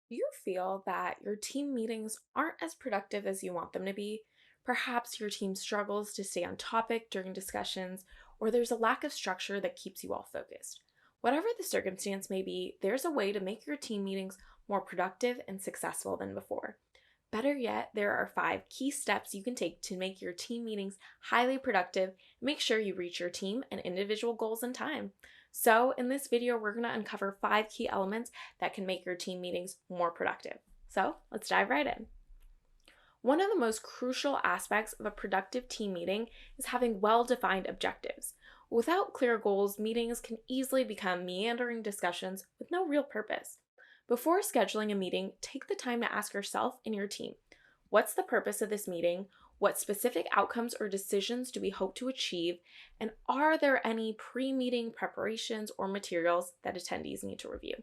Do you feel that your team meetings aren't as productive as you want them to be? Perhaps your team struggles to stay on topic during discussions, or there's a lack of structure that keeps you all focused. Whatever the circumstance may be, there's a way to make your team meetings more productive and successful than before. Better yet, there are 5 key steps you can take to make your team meetings highly productive and make sure you reach your team and individual goals in time. So, in this video, we're going to uncover 5 key elements that can make your team meetings more productive. So, let's dive right in. One of the most crucial aspects of a productive team meeting is having well defined objectives. Without clear goals, meetings can easily become meandering discussions with no real purpose. Before scheduling a meeting, take the time to ask yourself and your team, what's the purpose of this meeting? What specific outcomes or decisions do we hope to achieve? And are there any pre meeting preparations or materials that attendees need to review?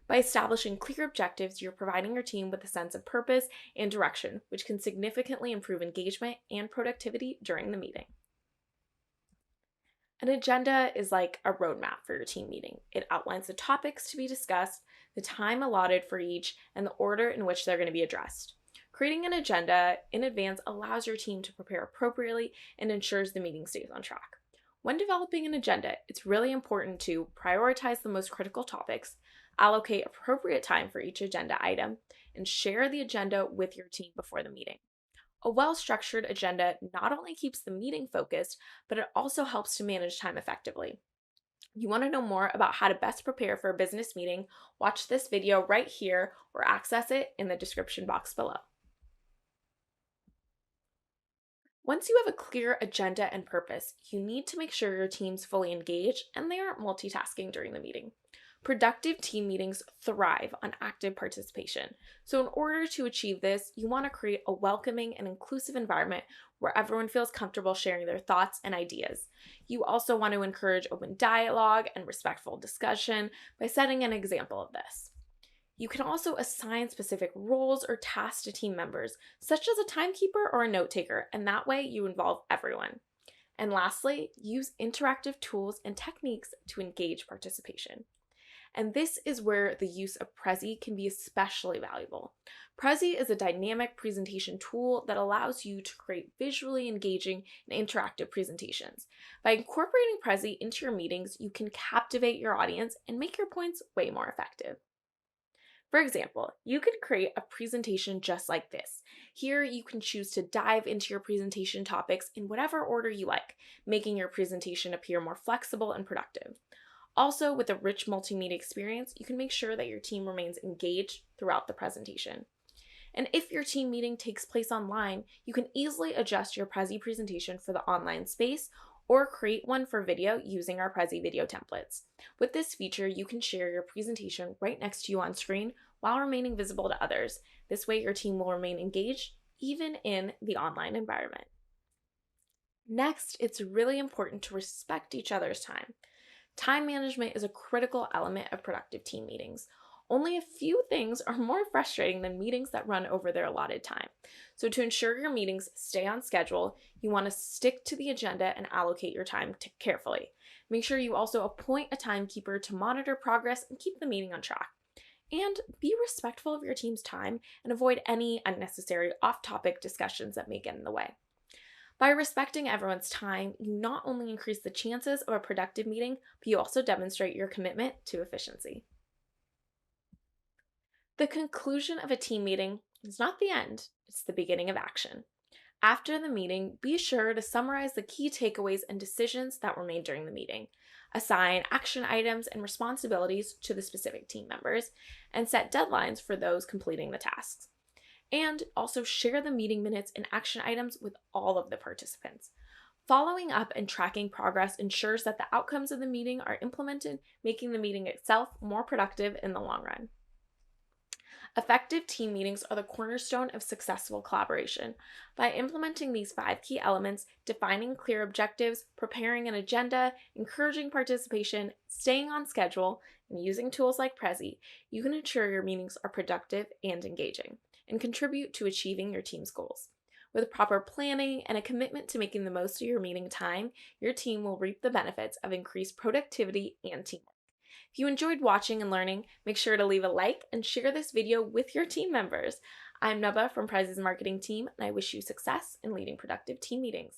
By establishing clear objectives, you're providing your team with a sense of purpose and direction, which can significantly improve engagement and productivity during the meeting. An agenda is like a roadmap for your team meeting. It outlines the topics to be discussed, the time allotted for each, and the order in which they're going to be addressed. Creating an agenda in advance allows your team to prepare appropriately and ensures the meeting stays on track. When developing an agenda, it's really important to prioritize the most critical topics, allocate appropriate time for each agenda item, and share the agenda with your team before the meeting. A well structured agenda not only keeps the meeting focused, but it also helps to manage time effectively. You want to know more about how to best prepare for a business meeting? Watch this video right here or access it in the description box below. Once you have a clear agenda and purpose, you need to make sure your team's fully engaged and they aren't multitasking during the meeting. Productive team meetings thrive on active participation. So, in order to achieve this, you want to create a welcoming and inclusive environment where everyone feels comfortable sharing their thoughts and ideas. You also want to encourage open dialogue and respectful discussion by setting an example of this. You can also assign specific roles or tasks to team members, such as a timekeeper or a note taker, and that way you involve everyone. And lastly, use interactive tools and techniques to engage participation. And this is where the use of Prezi can be especially valuable. Prezi is a dynamic presentation tool that allows you to create visually engaging and interactive presentations. By incorporating Prezi into your meetings, you can captivate your audience and make your points way more effective. For example, you could create a presentation just like this. Here, you can choose to dive into your presentation topics in whatever order you like, making your presentation appear more flexible and productive. Also, with a rich multimedia experience, you can make sure that your team remains engaged throughout the presentation. And if your team meeting takes place online, you can easily adjust your Prezi presentation for the online space or create one for video using our Prezi video templates. With this feature, you can share your presentation right next to you on screen while remaining visible to others. This way, your team will remain engaged even in the online environment. Next, it's really important to respect each other's time. Time management is a critical element of productive team meetings. Only a few things are more frustrating than meetings that run over their allotted time. So, to ensure your meetings stay on schedule, you want to stick to the agenda and allocate your time carefully. Make sure you also appoint a timekeeper to monitor progress and keep the meeting on track. And be respectful of your team's time and avoid any unnecessary off topic discussions that may get in the way. By respecting everyone's time, you not only increase the chances of a productive meeting, but you also demonstrate your commitment to efficiency. The conclusion of a team meeting is not the end, it's the beginning of action. After the meeting, be sure to summarize the key takeaways and decisions that were made during the meeting. Assign action items and responsibilities to the specific team members, and set deadlines for those completing the tasks. And also share the meeting minutes and action items with all of the participants. Following up and tracking progress ensures that the outcomes of the meeting are implemented, making the meeting itself more productive in the long run. Effective team meetings are the cornerstone of successful collaboration. By implementing these 5 key elements, defining clear objectives, preparing an agenda, encouraging participation, staying on schedule, and using tools like Prezi, you can ensure your meetings are productive and engaging, and contribute to achieving your team's goals. With proper planning and a commitment to making the most of your meeting time, your team will reap the benefits of increased productivity and teamwork. If you enjoyed watching and learning, make sure to leave a like and share this video with your team members. I'm Nubba from Prizes Marketing Team, and I wish you success in leading productive team meetings.